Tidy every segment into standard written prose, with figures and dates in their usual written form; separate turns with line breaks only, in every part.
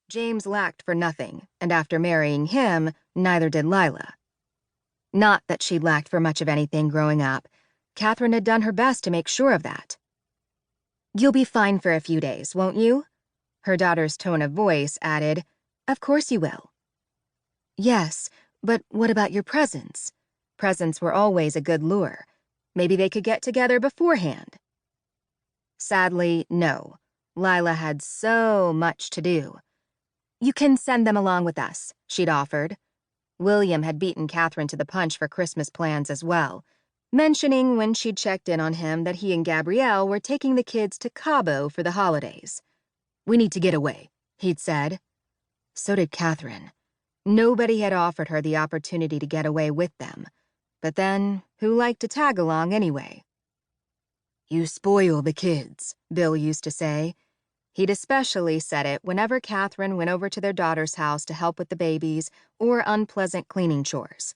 James lacked for nothing, and after marrying him, neither did Lila. Not that she lacked for much of anything growing up. Catherine had done her best to make sure of that. "You'll be fine for a few days, won't you?" Her daughter's tone of voice added, "Of course you will." "Yes, but what about your presents?" Presents were always a good lure. Maybe they could get together beforehand. Sadly, no. Lila had so much to do. "You can send them along with us," she'd offered. William had beaten Catherine to the punch for Christmas plans as well, mentioning when she'd checked in on him that he and Gabrielle were taking the kids to Cabo for the holidays. "We need to get away," he'd said. So did Catherine. Nobody had offered her the opportunity to get away with them. But then, who liked to tag along anyway? "You spoil the kids," Bill used to say. He'd especially said it whenever Catherine went over to their daughter's house to help with the babies or unpleasant cleaning chores.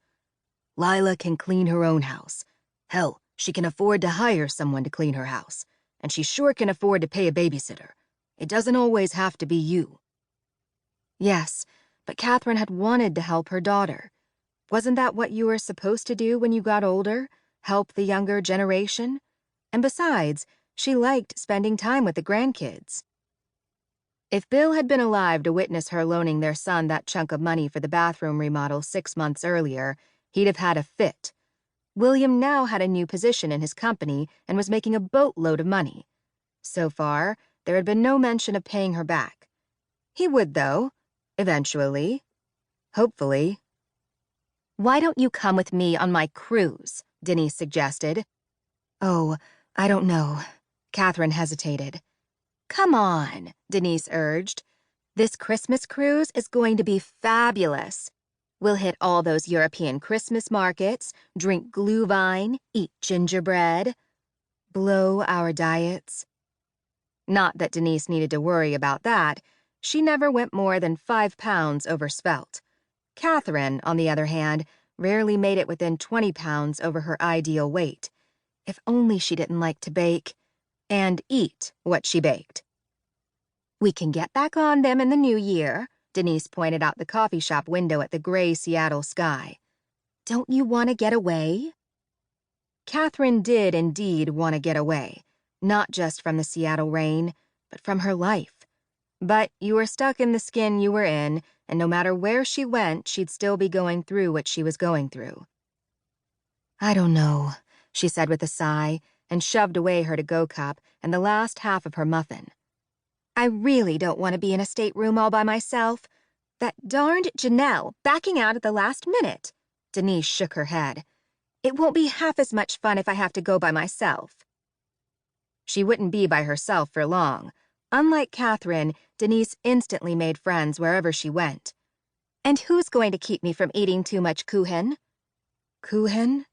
"Lila can clean her own house. Hell, she can afford to hire someone to clean her house. And she sure can afford to pay a babysitter. It doesn't always have to be you." Yes, but Catherine had wanted to help her daughter. Wasn't that what you were supposed to do when you got older? Help the younger generation? And besides, she liked spending time with the grandkids. If Bill had been alive to witness her loaning their son that chunk of money for the bathroom remodel 6 months earlier, he'd have had a fit. William now had a new position in his company and was making a boatload of money. So far, there had been no mention of paying her back. He would, though, eventually. Hopefully. "Why don't you come with me on my cruise?" Denise suggested. "Oh, I don't know." Catherine hesitated. "Come on," Denise urged. "This Christmas cruise is going to be fabulous. We'll hit all those European Christmas markets, drink glühwein, eat gingerbread, blow our diets." Not that Denise needed to worry about that. She never went more than 5 pounds over spelt. Catherine, on the other hand, rarely made it within 20 pounds over her ideal weight. If only she didn't like to bake and eat what she baked. "We can get back on them in the new year," Denise pointed out the coffee shop window at the gray Seattle sky. "Don't you want to get away?" Catherine did indeed want to get away, not just from the Seattle rain, but from her life. But you were stuck in the skin you were in, and no matter where she went, she'd still be going through what she was going through. "I don't know," she said with a sigh, and shoved away her to-go cup and the last half of her muffin. "I really don't want to be in a stateroom all by myself. That darned Janelle backing out at the last minute." Denise shook her head. "It won't be half as much fun if I have to go by myself." She wouldn't be by herself for long. Unlike Catherine, Denise instantly made friends wherever she went. "And who's going to keep me from eating too much Kuchen?" "Kuchen?"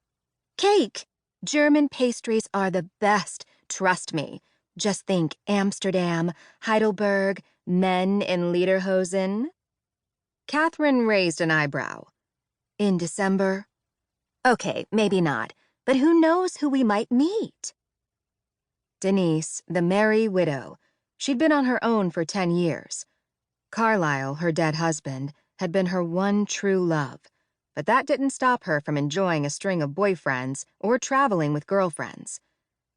"Cake! German pastries are the best, trust me. Just think Amsterdam, Heidelberg, men in lederhosen." Catherine raised an eyebrow. "In December?" "Okay, maybe not, but who knows who we might meet?" Denise, the merry widow. She'd been on her own for 10 years. Carlisle, her dead husband, had been her one true love, but that didn't stop her from enjoying a string of boyfriends or traveling with girlfriends.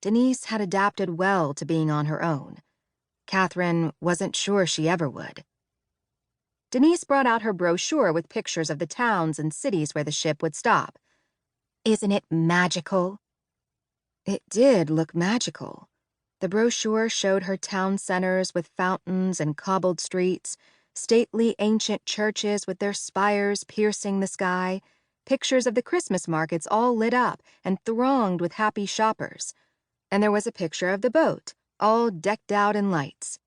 Denise had adapted well to being on her own. Catherine wasn't sure she ever would. Denise brought out her brochure with pictures of the towns and cities where the ship would stop. "Isn't it magical?" It did look magical. The brochure showed her town centers with fountains and cobbled streets, stately ancient churches with their spires piercing the sky, pictures of the Christmas markets all lit up and thronged with happy shoppers. And there was a picture of the boat, all decked out in lights.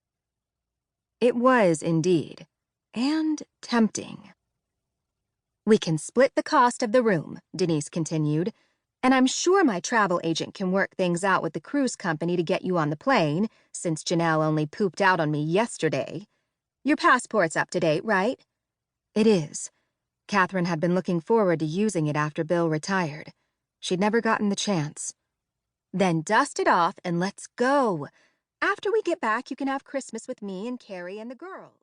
It was indeed, and tempting. "We can split the cost of the room," Denise continued, "and I'm sure my travel agent can work things out with the cruise company to get you on the plane, since Janelle only pooped out on me yesterday. Your passport's up to date, right?" It is. Catherine had been looking forward to using it after Bill retired. She'd never gotten the chance. "Then dust it off and let's go. After we get back, you can have Christmas with me and Carrie and the girls."